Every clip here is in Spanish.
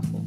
abajo.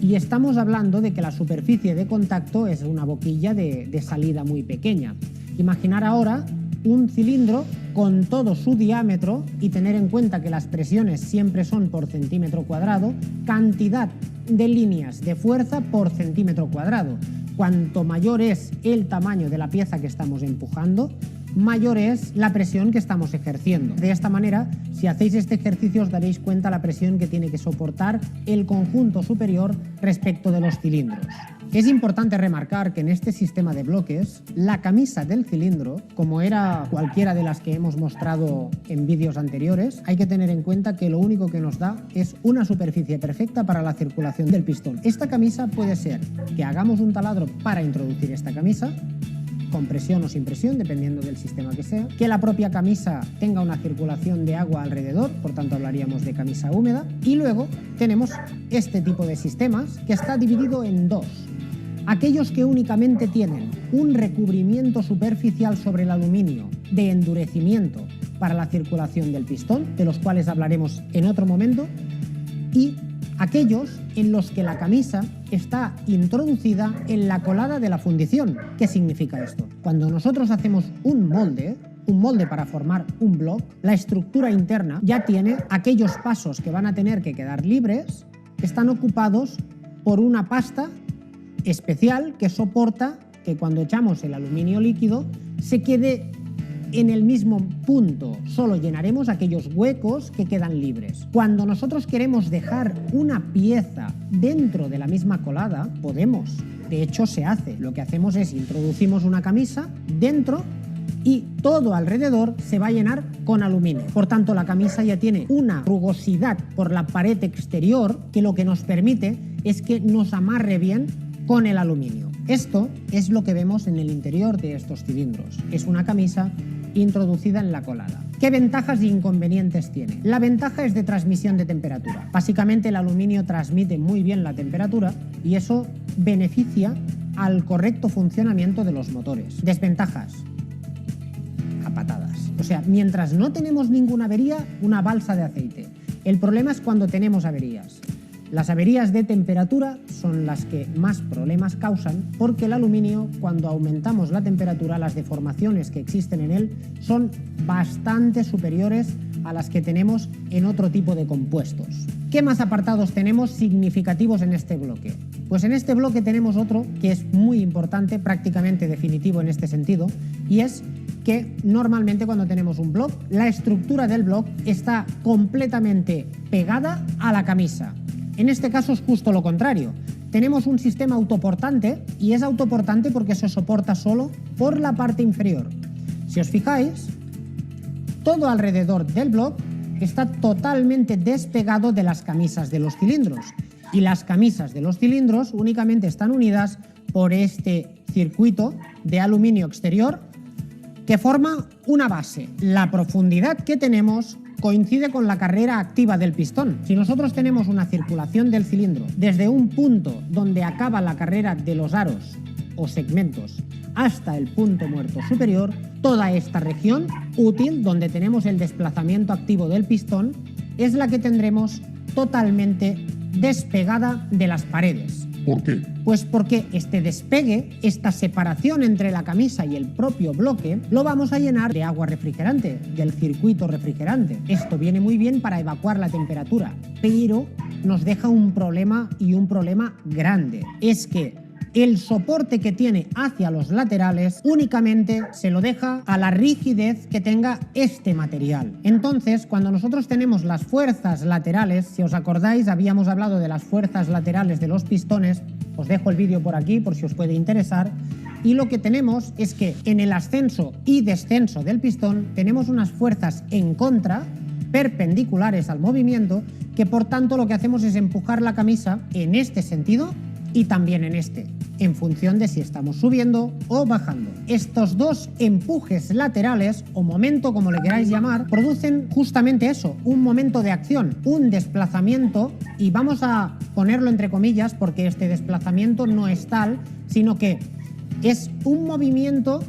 Y estamos hablando de que la superficie de contacto es una boquilla de salida muy pequeña. Imaginar ahora un cilindro con todo su diámetro y tener en cuenta que las presiones siempre son por centímetro cuadrado, cantidad de líneas de fuerza por centímetro cuadrado. Cuanto mayor es el tamaño de la pieza que estamos empujando, mayor es la presión que estamos ejerciendo. De esta manera, si hacéis este ejercicio os daréis cuenta la presión que tiene que soportar el conjunto superior respecto de los cilindros. Es importante remarcar que en este sistema de bloques, la camisa del cilindro, como era cualquiera de las que hemos mostrado en vídeos anteriores, hay que tener en cuenta que lo único que nos da es una superficie perfecta para la circulación del pistón. Esta camisa puede ser que hagamos un taladro para introducir esta camisa, con presión o sin presión, dependiendo del sistema que sea, que la propia camisa tenga una circulación de agua alrededor, por tanto hablaríamos de camisa húmeda, y luego tenemos este tipo de sistemas que está dividido en dos. Aquellos que únicamente tienen un recubrimiento superficial sobre el aluminio de endurecimiento para la circulación del pistón, de los cuales hablaremos en otro momento, y aquellos en los que la camisa está introducida en la colada de la fundición. ¿Qué significa esto? Cuando nosotros hacemos un molde para formar un bloque, la estructura interna ya tiene aquellos pasos que van a tener que quedar libres, están ocupados por una pasta especial que soporta que cuando echamos el aluminio líquido se quede en el mismo punto, solo llenaremos aquellos huecos que quedan libres. Cuando nosotros queremos dejar una pieza dentro de la misma colada, podemos. De hecho, se hace. Lo que hacemos es introducimos una camisa dentro y todo alrededor se va a llenar con aluminio. Por tanto, la camisa ya tiene una rugosidad por la pared exterior que lo que nos permite es que nos amarre bien con el aluminio. Esto es lo que vemos en el interior de estos cilindros. Es una camisa introducida en la colada. ¿Qué ventajas e inconvenientes tiene? La ventaja es de transmisión de temperatura. Básicamente el aluminio transmite muy bien la temperatura y eso beneficia al correcto funcionamiento de los motores. Desventajas: a patadas. O sea, mientras no tenemos ninguna avería, una balsa de aceite. El problema es cuando tenemos averías. Las averías de temperatura son las que más problemas causan porque el aluminio, cuando aumentamos la temperatura, las deformaciones que existen en él son bastante superiores a las que tenemos en otro tipo de compuestos. ¿Qué más apartados tenemos significativos en este bloque? Pues en este bloque tenemos otro que es muy importante, prácticamente definitivo en este sentido, y es que normalmente cuando tenemos un bloque, la estructura del bloque está completamente pegada a la camisa. En este caso es justo lo contrario. Tenemos un sistema autoportante y es autoportante porque se soporta solo por la parte inferior. Si os fijáis, todo alrededor del bloque está totalmente despegado de las camisas de los cilindros y las camisas de los cilindros únicamente están unidas por este circuito de aluminio exterior que forma una base. La profundidad que tenemos coincide con la carrera activa del pistón. Si nosotros tenemos una circulación del cilindro desde un punto donde acaba la carrera de los aros o segmentos hasta el punto muerto superior, toda esta región útil donde tenemos el desplazamiento activo del pistón es la que tendremos totalmente despegada de las paredes. ¿Por qué? Pues porque este despegue, esta separación entre la camisa y el propio bloque, lo vamos a llenar de agua refrigerante, del circuito refrigerante. Esto viene muy bien para evacuar la temperatura, pero nos deja un problema y un problema grande. Es que el soporte que tiene hacia los laterales únicamente se lo deja a la rigidez que tenga este material. Entonces, cuando nosotros tenemos las fuerzas laterales, si os acordáis, habíamos hablado de las fuerzas laterales de los pistones, os dejo el vídeo por aquí por si os puede interesar, y lo que tenemos es que en el ascenso y descenso del pistón tenemos unas fuerzas en contra, perpendiculares al movimiento, que por tanto lo que hacemos es empujar la camisa en este sentido y también en este, en función de si estamos subiendo o bajando. Estos dos empujes laterales, o momento como le queráis llamar, producen justamente eso, un momento de acción, un desplazamiento, y vamos a ponerlo entre comillas porque este desplazamiento no es tal, sino que es un movimiento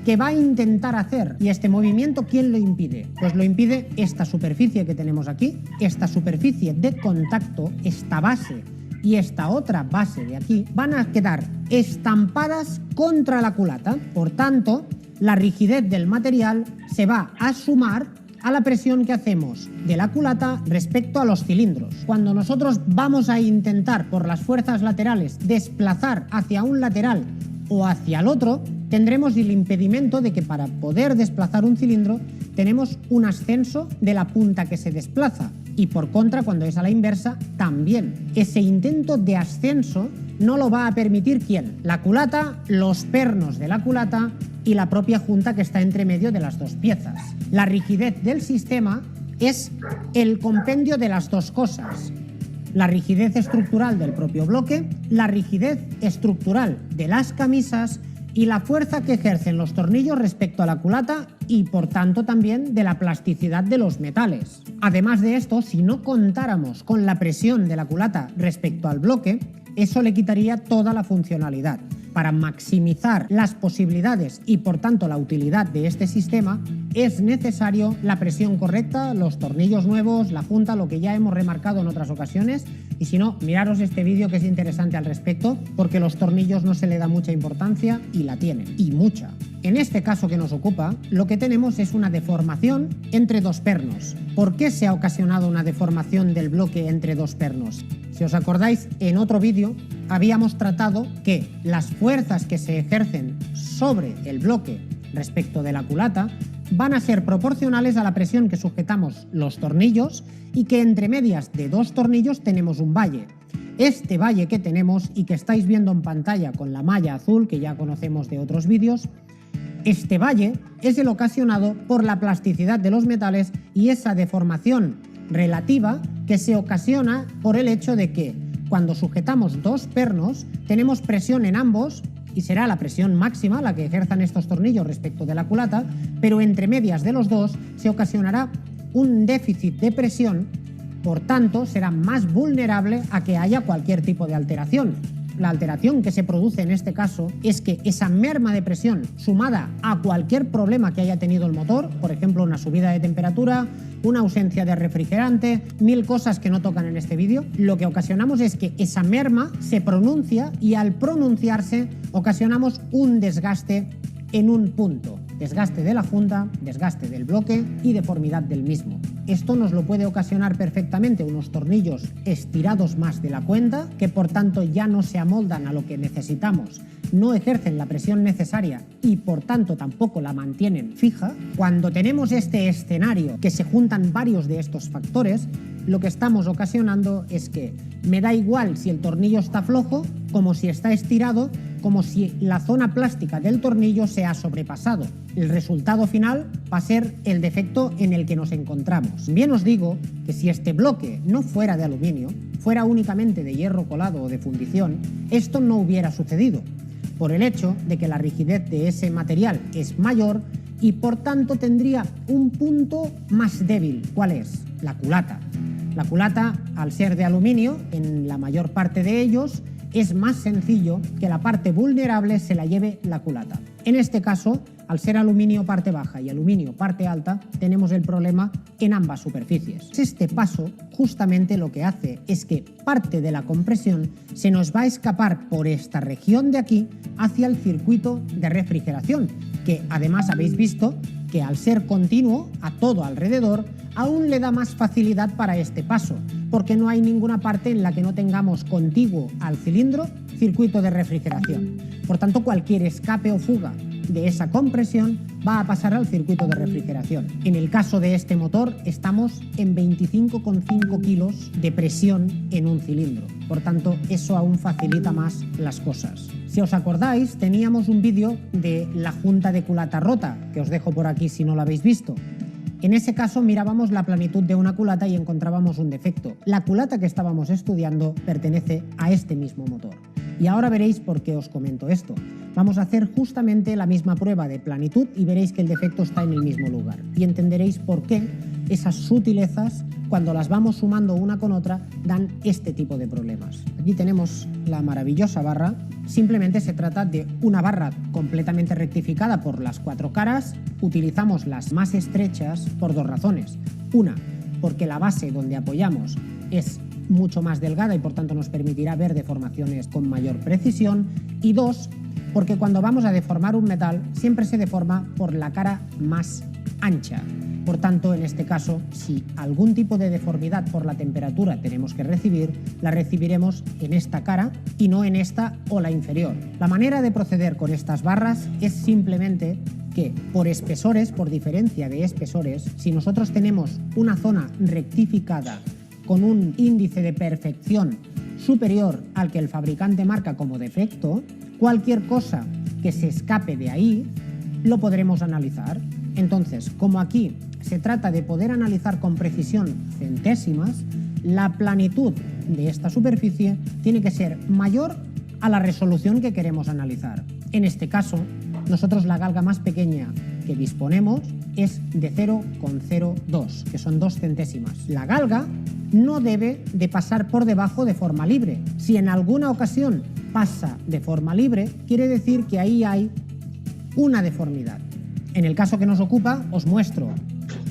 que va a intentar hacer. ¿Y este movimiento quién lo impide? Pues lo impide esta superficie que tenemos aquí, esta superficie de contacto, esta base y esta otra base de aquí van a quedar estampadas contra la culata. Por tanto, la rigidez del material se va a sumar a la presión que hacemos de la culata respecto a los cilindros. Cuando nosotros vamos a intentar por las fuerzas laterales desplazar hacia un lateral o hacia el otro, tendremos el impedimento de que para poder desplazar un cilindro tenemos un ascenso de la punta que se desplaza, y por contra, cuando es a la inversa, también. Ese intento de ascenso no lo va a permitir ¿quién? La culata, los pernos de la culata y la propia junta que está entre medio de las dos piezas. La rigidez del sistema es el compendio de las dos cosas: la rigidez estructural del propio bloque, la rigidez estructural de las camisas y la fuerza que ejercen los tornillos respecto a la culata y por tanto también de la plasticidad de los metales. Además de esto, si no contáramos con la presión de la culata respecto al bloque, eso le quitaría toda la funcionalidad. Para maximizar las posibilidades y por tanto la utilidad de este sistema es necesario la presión correcta, los tornillos nuevos, la junta, lo que ya hemos remarcado en otras ocasiones, y si no, miraros este vídeo que es interesante al respecto, porque los tornillos no se le da mucha importancia y la tienen, y mucha. En este caso que nos ocupa, lo que tenemos es una deformación entre dos pernos. ¿Por qué se ha ocasionado una deformación del bloque entre dos pernos? Si os acordáis, en otro vídeo habíamos tratado que las fuerzas que se ejercen sobre el bloque respecto de la culata van a ser proporcionales a la presión que sujetamos los tornillos y que entre medias de dos tornillos tenemos un valle. Este valle que tenemos y que estáis viendo en pantalla con la malla azul, que ya conocemos de otros vídeos, este valle es el ocasionado por la plasticidad de los metales y esa deformación relativa que se ocasiona por el hecho de que cuando sujetamos dos pernos tenemos presión en ambos y será la presión máxima la que ejerzan estos tornillos respecto de la culata, pero entre medias de los dos se ocasionará un déficit de presión, por tanto será más vulnerable a que haya cualquier tipo de alteración. La alteración que se produce en este caso es que esa merma de presión sumada a cualquier problema que haya tenido el motor, por ejemplo una subida de temperatura, una ausencia de refrigerante, 1000 cosas que no tocan en este vídeo, lo que ocasionamos es que esa merma se pronuncia y al pronunciarse ocasionamos un desgaste en un punto. Desgaste de la junta, desgaste del bloque y deformidad del mismo. Esto nos lo puede ocasionar perfectamente unos tornillos estirados más de la cuenta, que por tanto ya no se amoldan a lo que necesitamos, no ejercen la presión necesaria y por tanto tampoco la mantienen fija. Cuando tenemos este escenario que se juntan varios de estos factores, lo que estamos ocasionando es que me da igual si el tornillo está flojo, como si está estirado, como si la zona plástica del tornillo se ha sobrepasado. El resultado final va a ser el defecto en el que nos encontramos. Bien os digo que si este bloque no fuera de aluminio, fuera únicamente de hierro colado o de fundición, esto no hubiera sucedido, por el hecho de que la rigidez de ese material es mayor y por tanto tendría un punto más débil. ¿Cuál es? La culata. La culata, al ser de aluminio, en la mayor parte de ellos, es más sencillo que la parte vulnerable se la lleve la culata. En este caso, al ser aluminio parte baja y aluminio parte alta, tenemos el problema en ambas superficies. Este paso justamente lo que hace es que parte de la compresión se nos va a escapar por esta región de aquí hacia el circuito de refrigeración, que además habéis visto que al ser continuo a todo alrededor, aún le da más facilidad para este paso, porque no hay ninguna parte en la que no tengamos contiguo al cilindro circuito de refrigeración. Por tanto, cualquier escape o fuga de esa compresión va a pasar al circuito de refrigeración. En el caso de este motor estamos en 25,5 kilos de presión en un cilindro. Por tanto, eso aún facilita más las cosas. Si os acordáis, teníamos un vídeo de la junta de culata rota, que os dejo por aquí si no lo habéis visto. En ese caso mirábamos la planitud de una culata y encontrábamos un defecto. La culata que estábamos estudiando pertenece a este mismo motor. Y ahora veréis por qué os comento esto. Vamos a hacer justamente la misma prueba de planitud y veréis que el defecto está en el mismo lugar. Y entenderéis por qué esas sutilezas, cuando las vamos sumando una con otra, dan este tipo de problemas. Aquí tenemos la maravillosa barra. Simplemente se trata de una barra completamente rectificada por las cuatro caras. Utilizamos las más estrechas por dos razones. Una, porque la base donde apoyamos es mucho más delgada y por tanto nos permitirá ver deformaciones con mayor precisión. Y 2, porque cuando vamos a deformar un metal siempre se deforma por la cara más ancha. Por tanto, en este caso, si algún tipo de deformidad por la temperatura tenemos que recibir, la recibiremos en esta cara y no en esta o la inferior. La manera de proceder con estas barras es simplemente que por espesores, por diferencia de espesores, si nosotros tenemos una zona rectificada con un índice de perfección superior al que el fabricante marca como defecto, cualquier cosa que se escape de ahí lo podremos analizar. Entonces, como aquí se trata de poder analizar con precisión centésimas, la planitud de esta superficie tiene que ser mayor a la resolución que queremos analizar. En este caso, nosotros la galga más pequeña que disponemos es de 0,02, que son 2 centésimas. La galga no debe de pasar por debajo de forma libre. Si en alguna ocasión pasa de forma libre, quiere decir que ahí hay una deformidad. En el caso que nos ocupa, os muestro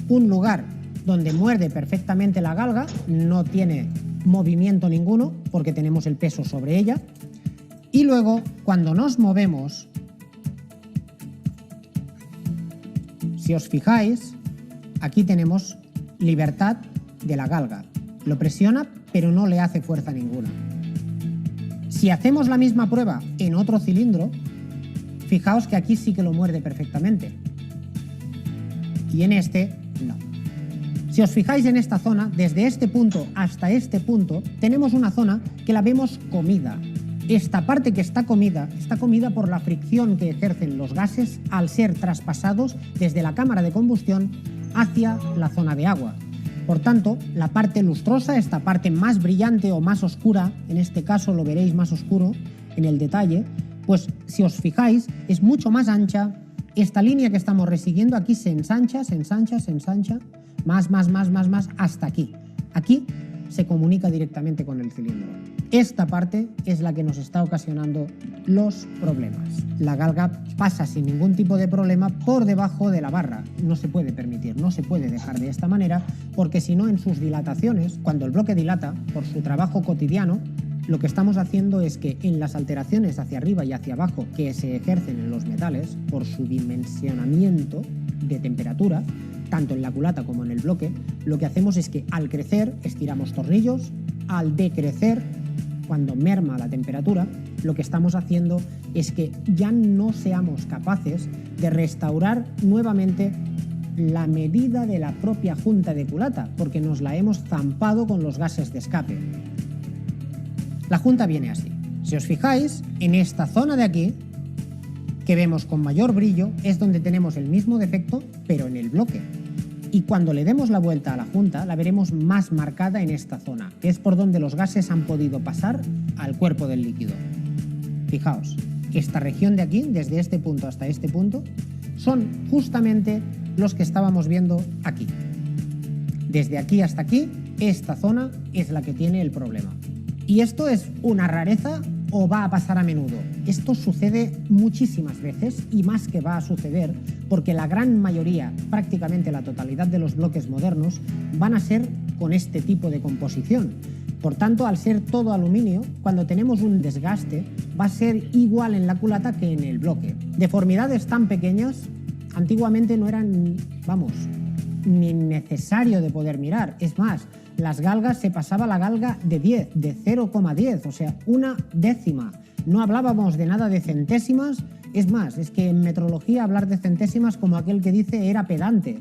un lugar donde muerde perfectamente la galga, no tiene movimiento ninguno porque tenemos el peso sobre ella. Y luego, cuando nos movemos, si os fijáis, aquí tenemos libertad de la galga. Lo presiona, pero no le hace fuerza ninguna. Si hacemos la misma prueba en otro cilindro, fijaos que aquí sí que lo muerde perfectamente. Y en este, no. Si os fijáis en esta zona, desde este punto hasta este punto, tenemos una zona que la vemos comida. Esta parte que está comida por la fricción que ejercen los gases al ser traspasados desde la cámara de combustión hacia la zona de agua. Por tanto, la parte lustrosa, esta parte más brillante o más oscura, en este caso lo veréis más oscuro en el detalle, pues si os fijáis es mucho más ancha. Esta línea que estamos resiguiendo aquí se ensancha, más, hasta aquí. Aquí se comunica directamente con el cilindro. Esta parte es la que nos está ocasionando los problemas. La galga pasa sin ningún tipo de problema por debajo de la barra. No se puede permitir, no se puede dejar de esta manera, porque si no, en sus dilataciones, cuando el bloque dilata por su trabajo cotidiano, lo que estamos haciendo es que en las alteraciones hacia arriba y hacia abajo que se ejercen en los metales por su dimensionamiento de temperatura, tanto en la culata como en el bloque, lo que hacemos es que al crecer estiramos tornillos, al decrecer, cuando merma la temperatura, lo que estamos haciendo es que ya no seamos capaces de restaurar nuevamente la medida de la propia junta de culata, porque nos la hemos zampado con los gases de escape. La junta viene así. Si os fijáis, en esta zona de aquí, que vemos con mayor brillo, es donde tenemos el mismo defecto, pero en el bloque. Y cuando le demos la vuelta a la junta, la veremos más marcada en esta zona, que es por donde los gases han podido pasar al cuerpo del líquido. Fijaos, esta región de aquí, desde este punto hasta este punto, son justamente los que estábamos viendo aquí. Desde aquí hasta aquí, esta zona es la que tiene el problema. ¿Y esto es una rareza o va a pasar a menudo? Esto sucede muchísimas veces y más que va a suceder porque la gran mayoría, prácticamente la totalidad de los bloques modernos, van a ser con este tipo de composición. Por tanto, al ser todo aluminio, cuando tenemos un desgaste, va a ser igual en la culata que en el bloque. Deformidades tan pequeñas, antiguamente no eran, ni necesario de poder mirar. Es más, las galgas se pasaba la galga de 10, de 0,10, o sea, una décima. No hablábamos de nada de centésimas. Es más, es que en metrología hablar de centésimas, como aquel que dice, era pedante.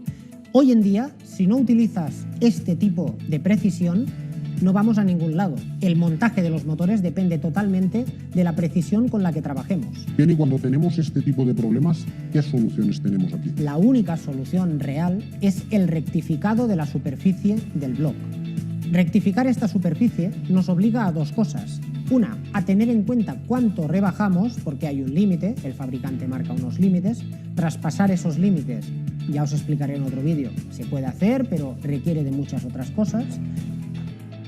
Hoy en día, si no utilizas este tipo de precisión, no vamos a ningún lado. El montaje de los motores depende totalmente de la precisión con la que trabajemos. Bien, y cuando tenemos este tipo de problemas, ¿qué soluciones tenemos aquí? La única solución real es el rectificado de la superficie del bloque. Rectificar esta superficie nos obliga a dos cosas. Una, a tener en cuenta cuánto rebajamos, porque hay un límite, el fabricante marca unos límites. Traspasar esos límites, ya os explicaré en otro vídeo, se puede hacer, pero requiere de muchas otras cosas.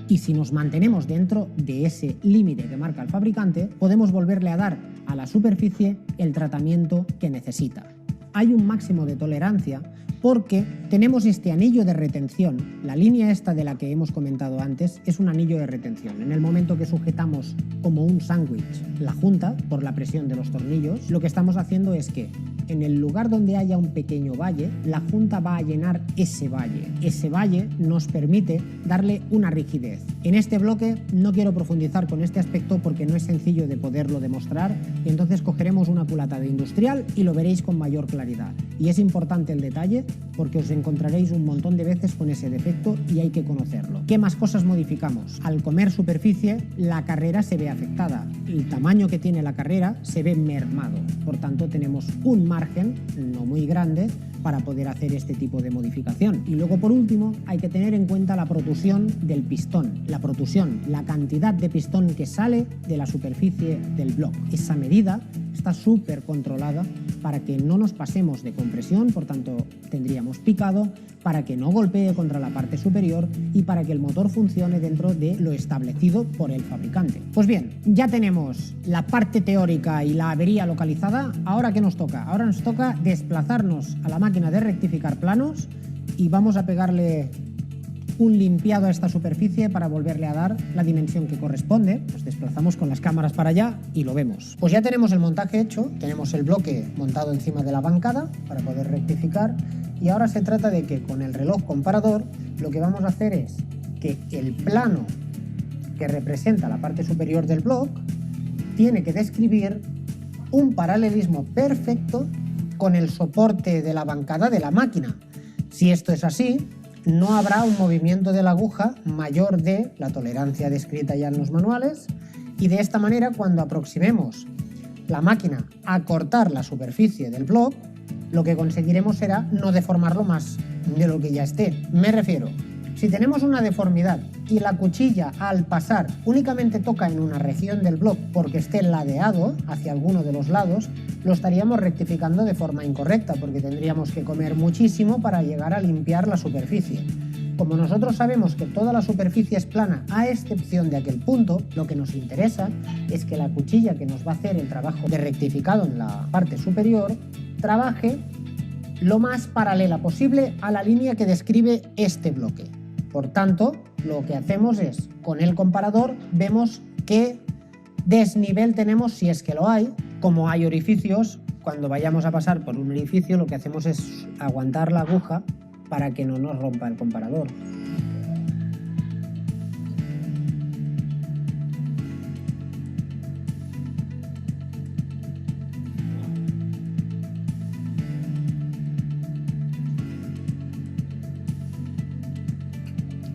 Y si nos mantenemos dentro de ese límite que marca el fabricante, podemos volverle a dar a la superficie el tratamiento que necesita. Hay un máximo de tolerancia porque tenemos este anillo de retención. La línea esta de la que hemos comentado antes es un anillo de retención. En el momento que sujetamos como un sándwich la junta por la presión de los tornillos, lo que estamos haciendo es que en el lugar donde haya un pequeño valle, la junta va a llenar ese valle. Ese valle nos permite darle una rigidez. En este bloque no quiero profundizar con este aspecto porque no es sencillo de poderlo demostrar, y entonces cogeremos una culata de industrial y lo veréis con mayor claridad. Y es importante el detalle porque os encontraréis un montón de veces con ese defecto y hay que conocerlo. ¿Qué más cosas modificamos? Al comer superficie, la carrera se ve afectada. El tamaño que tiene la carrera se ve mermado. Por tanto, tenemos un margen no muy grande para poder hacer este tipo de modificación. Y luego, por último, hay que tener en cuenta la protusión del pistón. La protusión, la cantidad de pistón que sale de la superficie del bloque. Esa medida está súper controlada para que no nos pasemos de compresión, por tanto tendríamos picado, para que no golpee contra la parte superior y para que el motor funcione dentro de lo establecido por el fabricante. Pues bien, ya tenemos la parte teórica y la avería localizada. ¿Ahora qué nos toca? Ahora nos toca desplazarnos a la máquina de rectificar planos y vamos a pegarle un limpiado a esta superficie para volverle a dar la dimensión que corresponde. Nos desplazamos con las cámaras para allá y lo vemos. Pues ya tenemos el montaje hecho, tenemos el bloque montado encima de la bancada para poder rectificar, y ahora se trata de que con el reloj comparador lo que vamos a hacer es que el plano que representa la parte superior del bloque tiene que describir un paralelismo perfecto con el soporte de la bancada de la máquina. Si esto es así, no habrá un movimiento de la aguja mayor de la tolerancia descrita ya en los manuales, y de esta manera, cuando aproximemos la máquina a cortar la superficie del bloque, lo que conseguiremos será no deformarlo más de lo que ya esté. Me refiero, si tenemos una deformidad y la cuchilla al pasar únicamente toca en una región del bloque porque esté ladeado hacia alguno de los lados, lo estaríamos rectificando de forma incorrecta porque tendríamos que comer muchísimo para llegar a limpiar la superficie. Como nosotros sabemos que toda la superficie es plana a excepción de aquel punto, lo que nos interesa es que la cuchilla que nos va a hacer el trabajo de rectificado en la parte superior trabaje lo más paralela posible a la línea que describe este bloque. Por tanto, lo que hacemos es, con el comparador, vemos qué desnivel tenemos si es que lo hay. Como hay orificios, cuando vayamos a pasar por un orificio, lo que hacemos es aguantar la aguja para que no nos rompa el comparador.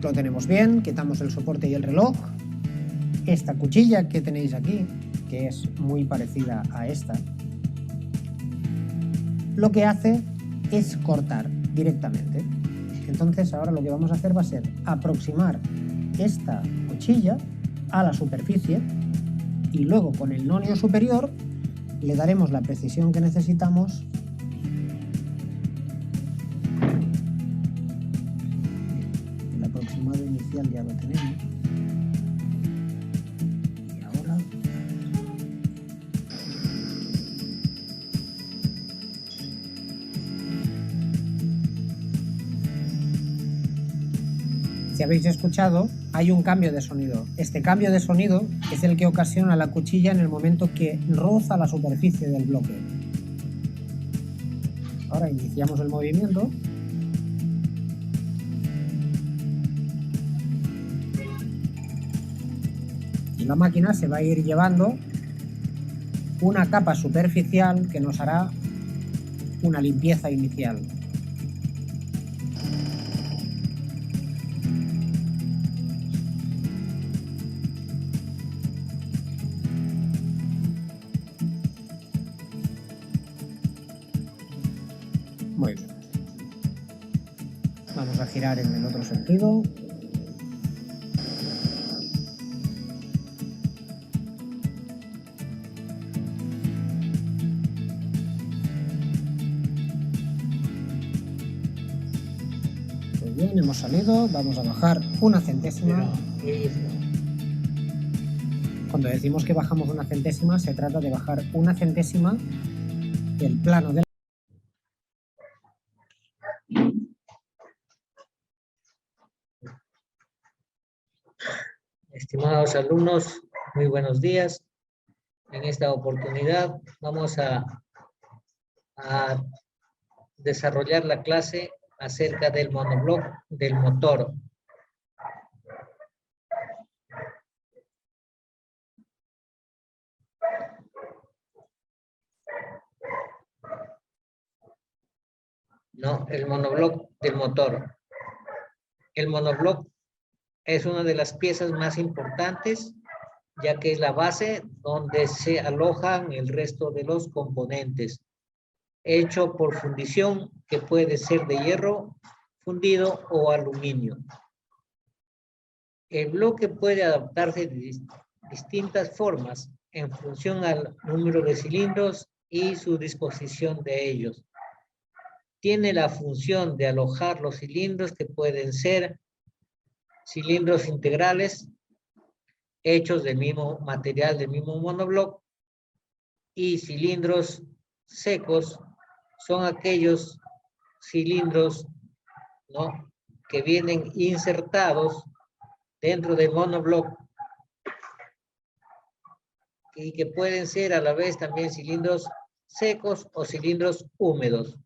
Lo tenemos bien, quitamos el soporte y el reloj. Esta cuchilla que tenéis aquí, que es muy parecida a esta, lo que hace es cortar directamente. Entonces ahora lo que vamos a hacer va a ser aproximar esta cuchilla a la superficie y luego con el nonio superior le daremos la precisión que necesitamos . El aproximado inicial ya lo tenemos. Y ahora si habéis escuchado, hay un cambio de sonido. Este cambio de sonido es el que ocasiona la cuchilla en el momento que roza la superficie del bloque. Ahora iniciamos el movimiento. Y la máquina se va a ir llevando una capa superficial que nos hará una limpieza inicial. Muy bien. Vamos a girar en el otro sentido. Muy bien, hemos salido. Vamos a bajar una centésima. Cuando decimos que bajamos una centésima, se trata de bajar una centésima del plano de Estimados alumnos, muy buenos días. En esta oportunidad vamos a desarrollar la clase acerca del monobloc del motor. No, el monobloc del motor. El monobloc es una de las piezas más importantes, ya que es la base donde se alojan el resto de los componentes, hecho por fundición que puede ser de hierro fundido o aluminio. El bloque puede adaptarse de distintas formas en función al número de cilindros y su disposición de ellos. Tiene la función de alojar los cilindros que pueden ser cilindros integrales hechos del mismo material, del mismo monobloc, y cilindros secos son aquellos cilindros, ¿no?, que vienen insertados dentro del monobloc y que pueden ser a la vez también cilindros secos o cilindros húmedos.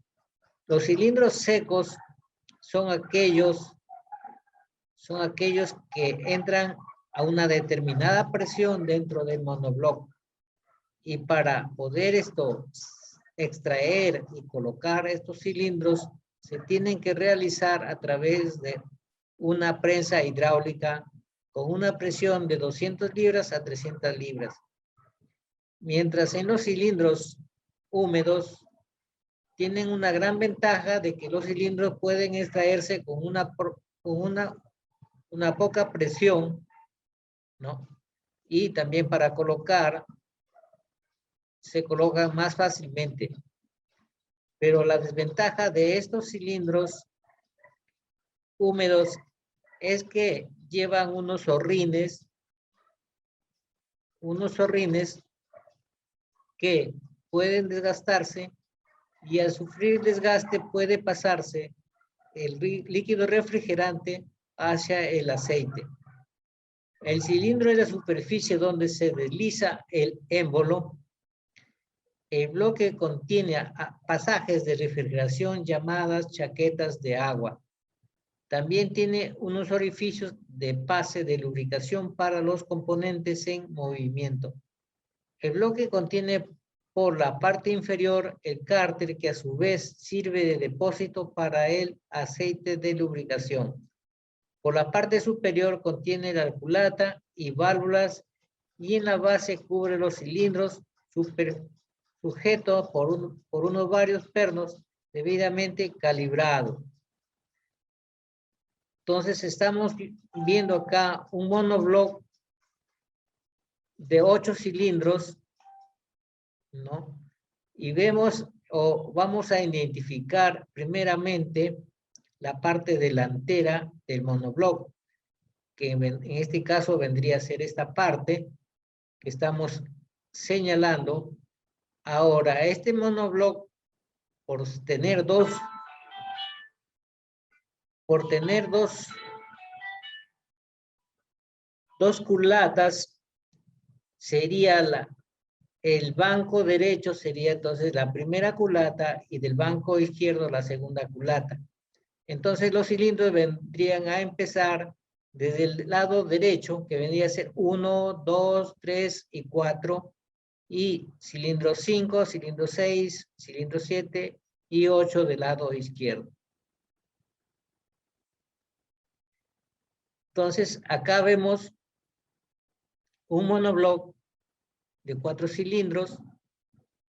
Los cilindros secos son aquellos que entran a una determinada presión dentro del monobloc, y para poder extraer y colocar estos cilindros se tienen que realizar a través de una prensa hidráulica con una presión de 200 libras a 300 libras. Mientras en los cilindros húmedos tienen una gran ventaja de que los cilindros pueden extraerse con una poca presión, ¿no? Y también para colocar, se colocan más fácilmente. Pero la desventaja de estos cilindros húmedos es que llevan unos zorrines que pueden desgastarse, y al sufrir desgaste puede pasarse el líquido refrigerante hacia el aceite. El cilindro es la superficie donde se desliza el émbolo. El bloque contiene pasajes de refrigeración llamadas chaquetas de agua. También tiene unos orificios de pase de lubricación para los componentes en movimiento. El bloque contiene por la parte inferior el cárter, que a su vez sirve de depósito para el aceite de lubricación. Por la parte superior contiene la culata y válvulas, y en la base cubre los cilindros sujetos por unos varios pernos debidamente calibrados. Entonces estamos viendo acá un monobloc de 8 cilindros, ¿no? Y vemos, o vamos a identificar primeramente la parte delantera del monobloc, que en este caso vendría a ser esta parte que estamos señalando. Ahora, este monobloc, por tener dos culatas, sería el banco derecho sería entonces la primera culata, y del banco izquierdo la segunda culata. Entonces los cilindros vendrían a empezar desde el lado derecho, que vendría a ser 1, 2, 3 y 4, y cilindro 5, cilindro 6, cilindro 7 y 8 del lado izquierdo. Entonces acá vemos un monobloc de 4 cilindros,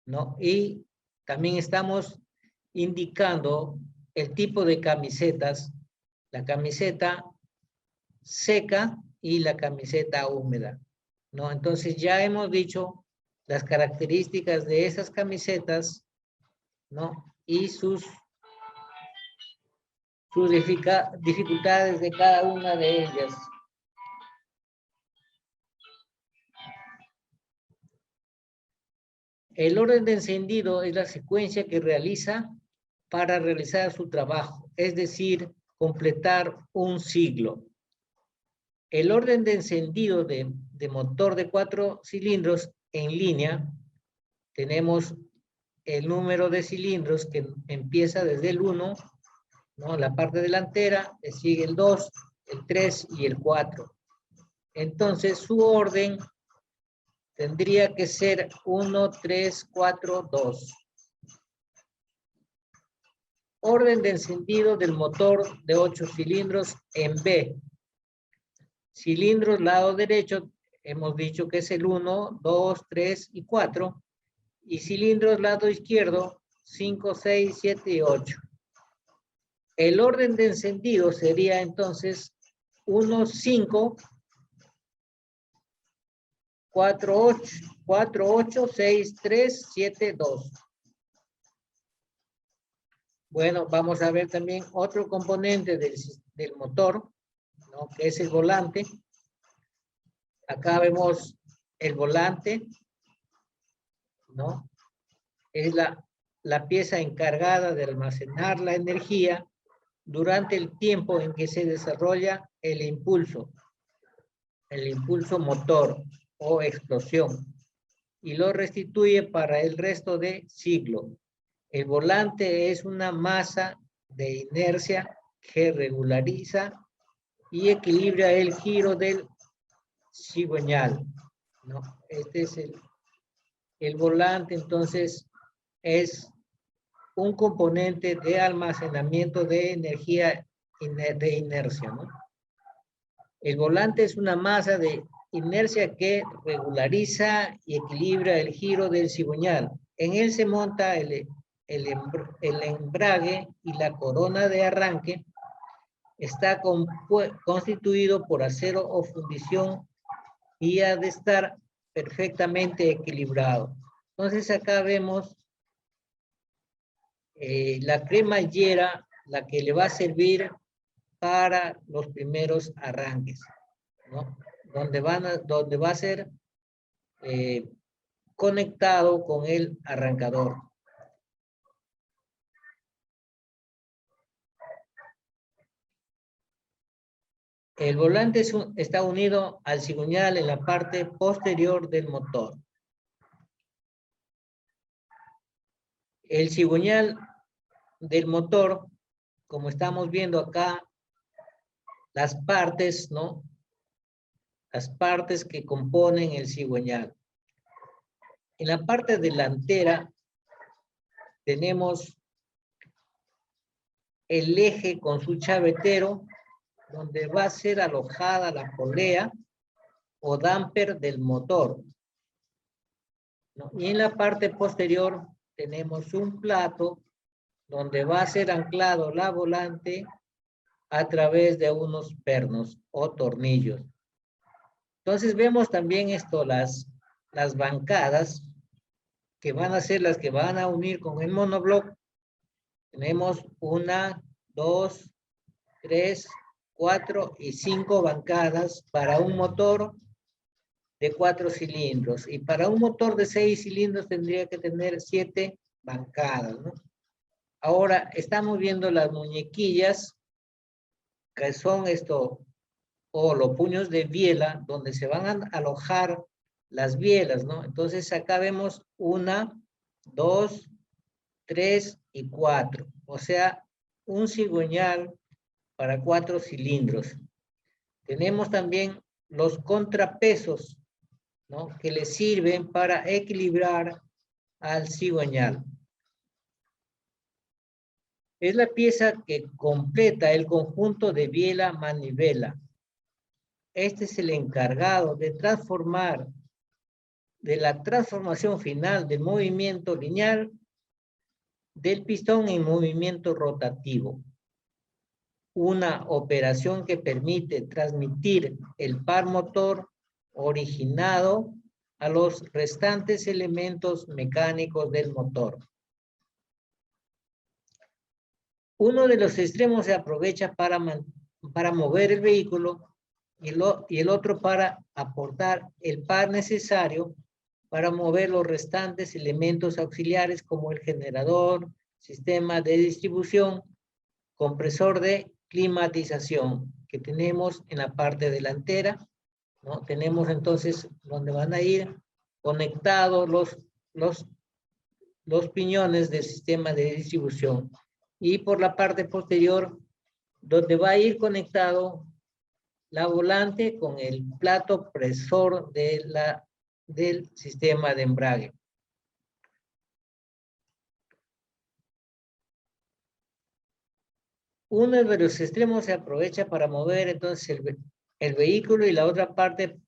¿no? Y también estamos indicando el tipo de camisetas, la camiseta seca y la camiseta húmeda, ¿no? Entonces ya hemos dicho las características de esas camisetas, ¿no? Y sus dificultades de cada una de ellas. El orden de encendido es la secuencia que realiza para realizar su trabajo, es decir, completar un ciclo. el orden de encendido de motor de 4 cilindros en línea, tenemos el número de cilindros que empieza desde el 1, ¿no? La parte delantera, le sigue el 2, el 3 y el 4. Entonces su orden tendría que ser 1, 3, 4, 2. Orden de encendido del motor de 8 cilindros en B. Cilindros lado derecho, hemos dicho que es el 1, 2, 3 y 4. Y cilindros lado izquierdo, 5, 6, 7 y 8. El orden de encendido sería entonces 1, 5, 4, 8, 6, 3, 7, 2. Bueno, vamos a ver también otro componente del motor, ¿no? Que es el volante. Acá vemos el volante, ¿no? Es la pieza encargada de almacenar la energía durante el tiempo en que se desarrolla el impulso motor o explosión, y lo restituye para el resto del ciclo. El volante es una masa de inercia que regulariza y equilibra el giro del cigüeñal, ¿no? Este es el volante, entonces es un componente de almacenamiento de energía de inercia, ¿no? El volante es una masa de inercia que regulariza y equilibra el giro del cigüeñal. En él se monta el embrague y la corona de arranque. Está constituido por acero o fundición y ha de estar perfectamente equilibrado. Entonces acá vemos la cremallera, la que le va a servir para los primeros arranques, ¿no? Donde va a ser conectado con el arrancador. El volante está unido al cigüeñal en la parte posterior del motor. El cigüeñal del motor, como estamos viendo acá, las partes, ¿no? Las partes que componen el cigüeñal. En la parte delantera tenemos el eje con su chavetero, donde va a ser alojada la polea o damper del motor, ¿no? Y en la parte posterior tenemos un plato donde va a ser anclado la volante a través de unos pernos o tornillos. Entonces vemos también esto, las bancadas, que van a ser las que van a unir con el monobloc. Tenemos 1, 2, 3, 4 y 5 bancadas para un motor de 4 cilindros. Y para un motor de 6 cilindros tendría que tener 7 bancadas, ¿no? Ahora estamos viendo las muñequillas, que son o los puños de biela, donde se van a alojar las bielas, ¿no? Entonces acá vemos 1, 2, 3 y 4. O sea, un cigüeñal para 4 cilindros. Tenemos también los contrapesos, ¿no? Que le sirven para equilibrar al cigüeñal. Es la pieza que completa el conjunto de biela-manivela. Este es el encargado de la transformación final del movimiento lineal del pistón en movimiento rotativo. Una operación que permite transmitir el par motor originado a los restantes elementos mecánicos del motor. Uno de los extremos se aprovecha para mover el vehículo y el otro para aportar el par necesario para mover los restantes elementos auxiliares como el generador, sistema de distribución, compresor de climatización, que tenemos en la parte delantera, ¿no? Tenemos entonces donde van a ir conectados los piñones del sistema de distribución. Y por la parte posterior, donde va a ir conectado la volante con el plato presor del sistema de embrague. Uno de los extremos se aprovecha para mover entonces el vehículo, y la otra parte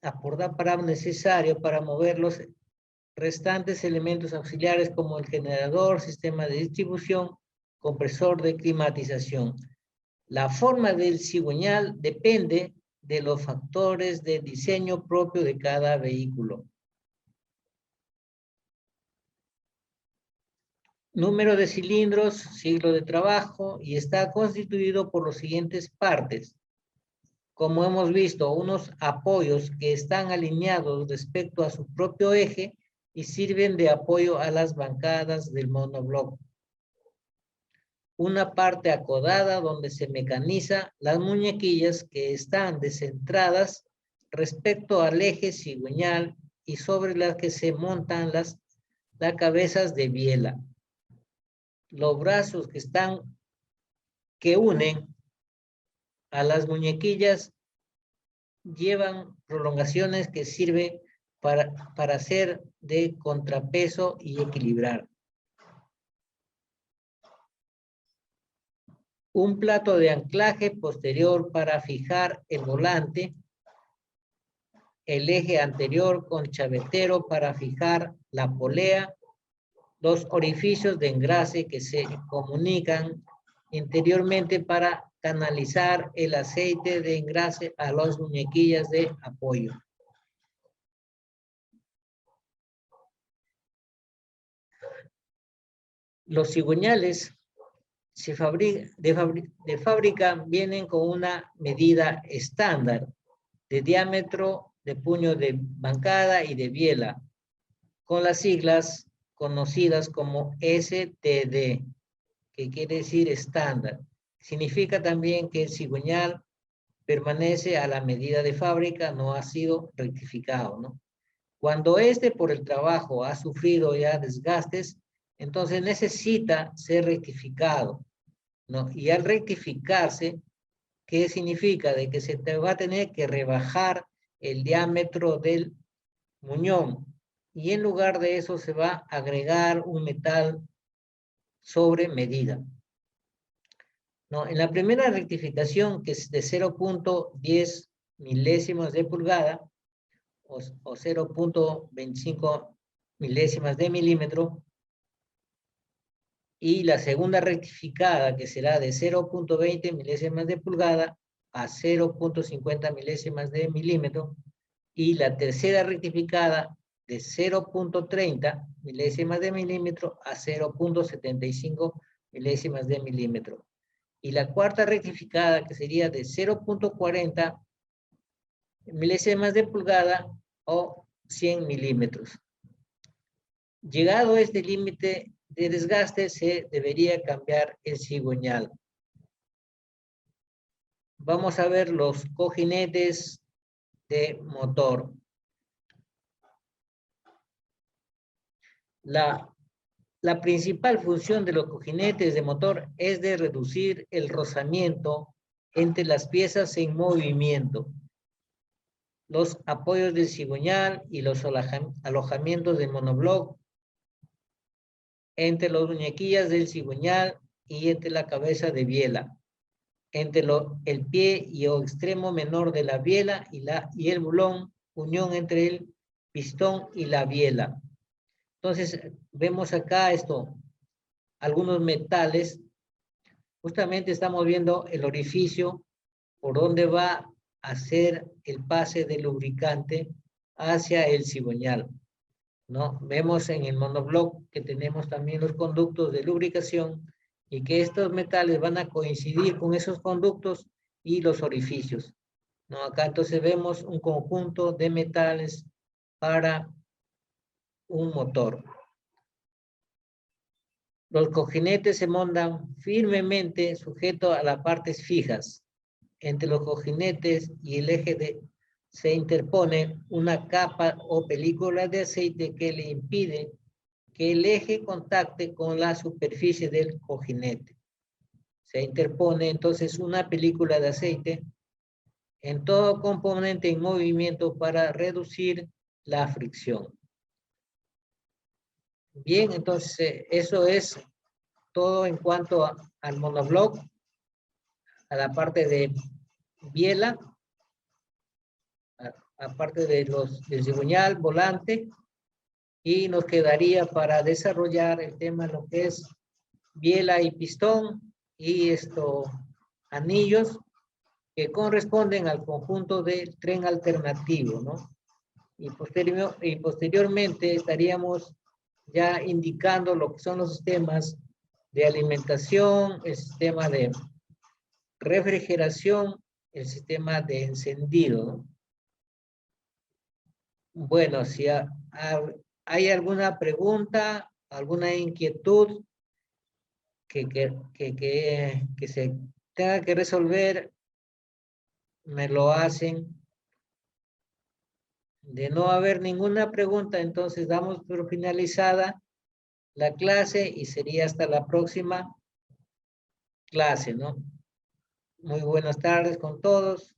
aporta para necesario para mover los restantes elementos auxiliares como el generador, sistema de distribución, compresor de climatización. La forma del cigüeñal depende de los factores de diseño propio de cada vehículo. Número de cilindros, ciclo de trabajo, y está constituido por las siguientes partes. Como hemos visto, unos apoyos que están alineados respecto a su propio eje y sirven de apoyo a las bancadas del monobloc. Una parte acodada donde se mecaniza las muñequillas que están descentradas respecto al eje cigüeñal y sobre las que se montan las cabezas de biela. Los brazos que unen a las muñequillas llevan prolongaciones que sirven para hacer de contrapeso y equilibrar. Un plato de anclaje posterior para fijar el volante, el eje anterior con chavetero para fijar la polea, los orificios de engrase que se comunican interiormente para canalizar el aceite de engrase a las muñequillas de apoyo. Los cigüeñales de fábrica vienen con una medida estándar de diámetro de puño de bancada y de biela, con las siglas conocidas como STD, que quiere decir estándar. Significa también que el cigüeñal permanece a la medida de fábrica, no ha sido rectificado, ¿no? Cuando por el trabajo ha sufrido ya desgastes, entonces necesita ser rectificado, ¿no? Y al rectificarse, ¿qué significa? De que se te va a tener que rebajar el diámetro del muñón, y en lugar de eso se va a agregar un metal sobre medida. No, en la primera rectificación, que es de 0.10 milésimas de pulgada o 0.25 milésimas de milímetro, y la segunda rectificada, que será de 0.20 milésimas de pulgada a 0.50 milésimas de milímetro, y la tercera rectificada de 0.30 milésimas de milímetro a 0.75 milésimas de milímetro. Y la cuarta rectificada, que sería de 0.40 milésimas de pulgada o 100 milímetros. Llegado a este límite de desgaste, se debería cambiar el cigüeñal. Vamos a ver los cojinetes de motor. La principal función de los cojinetes de motor es de reducir el rozamiento entre las piezas en movimiento, los apoyos del cigüeñal y los alojamientos de monobloc, entre las muñequillas del cigüeñal y entre la cabeza de biela, entre el pie y el extremo menor de la biela y el bulón, unión entre el pistón y la biela. Entonces, vemos acá algunos metales. Justamente estamos viendo el orificio por donde va a hacer el pase del lubricante hacia el cigüeñal, ¿no? Vemos en el monobloc que tenemos también los conductos de lubricación y que estos metales van a coincidir con esos conductos y los orificios, ¿no? Acá entonces vemos un conjunto de metales para un motor. Los cojinetes se montan firmemente sujetos a las partes fijas. entre los cojinetes y el eje se interpone una capa o película de aceite que le impide que el eje contacte con la superficie del cojinete. Se interpone entonces una película de aceite en todo componente en movimiento para reducir la fricción. Bien, entonces eso es todo en cuanto al monobloc, a la parte de biela, aparte de del cigüeñal, volante, y nos quedaría para desarrollar el tema lo que es biela y pistón y anillos que corresponden al conjunto del tren alternativo, ¿no? Y posteriormente estaríamos ya indicando lo que son los sistemas de alimentación, el sistema de refrigeración, el sistema de encendido, ¿no? Bueno, si hay alguna pregunta, alguna inquietud que se tenga que resolver, me lo hacen. De no haber ninguna pregunta, entonces damos por finalizada la clase y sería hasta la próxima clase, ¿no? Muy buenas tardes con todos.